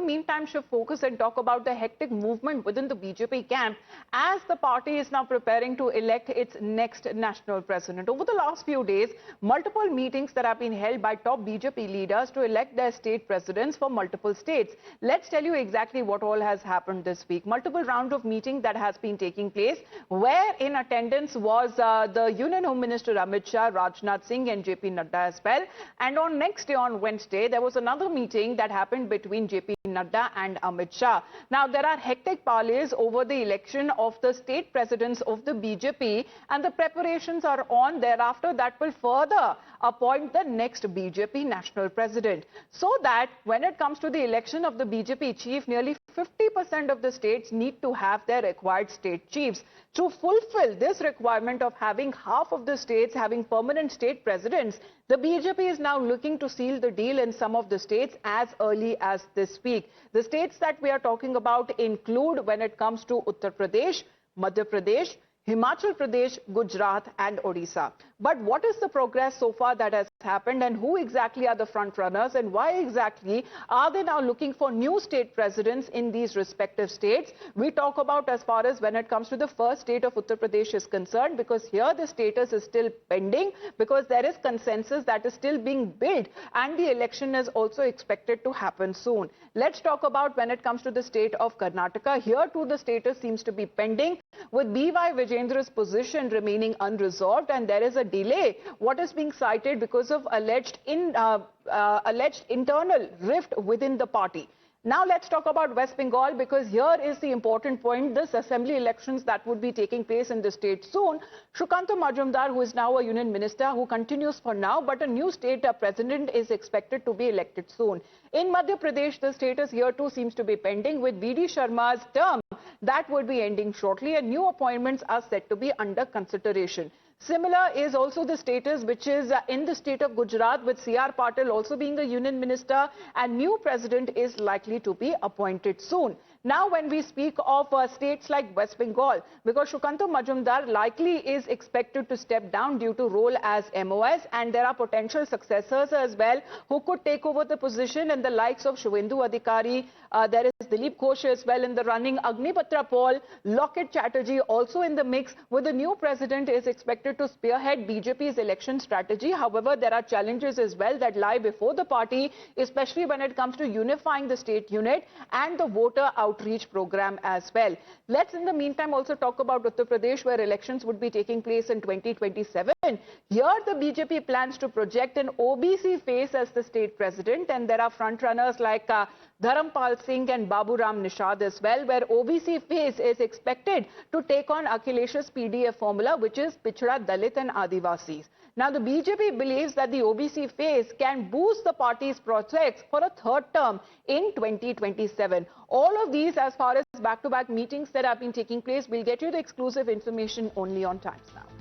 the meantime shift focus and talk about the hectic movement within the BJP camp as the party is now preparing to elect its next national president. Over the last few days, multiple meetings that have been held by top BJP leaders to elect their state presidents for multiple states. Let's tell you exactly what all has happened this week. Multiple round of meeting that has been taking place, where in attendance was the Union Home Minister Amit Shah, Rajnath Singh and JP Nadda as well. And on next day, on Wednesday, there was another meeting that happened between JP Nadda and Amit Shah. Now, there are hectic parleys over the election of the state presidents of the BJP, and the preparations are on. Thereafter, that will further appoint the next BJP national president. So that when it comes to the election of the BJP chief, nearly 50% of the states need to have their required state chiefs. To fulfill this requirement of having half of the states having permanent state presidents, the BJP is now looking to seal the deal in some of the states as early as this week. The states that we are talking about include, when it comes to Uttar Pradesh, Madhya Pradesh, Himachal Pradesh, Gujarat and Odisha. But what is the progress so far that has happened, and who exactly are the front runners, and why exactly are they now looking for new state presidents in these respective states? We talk about as far as when it comes to the first state of Uttar Pradesh is concerned, because here the status is still pending, because there is consensus that is still being built and the election is also expected to happen soon. Let's talk about when it comes to the state of Karnataka. Here too the status seems to be pending, with B.Y. Vijendra's position remaining unresolved, and there is a delay, what is being cited because of alleged internal rift within the party. Now let's talk about West Bengal, because here is the important point. This assembly elections that would be taking place in the state soon. Sukanta Majumdar, who is now a union minister, who continues for now, but a new state president is expected to be elected soon. In Madhya Pradesh, the status here too seems to be pending, with V.D. Sharma's term that would be ending shortly, and new appointments are set to be under consideration. Similar is also the status which is in the state of Gujarat, with C.R. Patil also being a union minister, and new president is likely to be appointed soon. Now, when we speak of states like West Bengal, because Sukanta Majumdar likely is expected to step down due to role as MOS, and there are potential successors as well who could take over the position, and the likes of Shubhendu Adhikari, there is Dilip Ghosh as well in the running, Agnipatra Paul, Lockett Chatterjee also in the mix, with the new president is expected to spearhead BJP's election strategy. However, there are challenges as well that lie before the party, especially when it comes to unifying the state unit and the voter outreach program as well. Let's in the meantime also talk about Uttar Pradesh, where elections would be taking place in 2027. Here the BJP plans to project an OBC face as the state president, and there are front runners like Dharampal Singh and Babu Ram Nishad as well, where OBC face is expected to take on Akhilesh's PDF formula, which is Pichhda, Dalit and Adivasis. Now, the BJP believes that the OBC face can boost the party's prospects for a third term in 2027. All of these, as far as back-to-back meetings that have been taking place, will get you the exclusive information only on Times Now.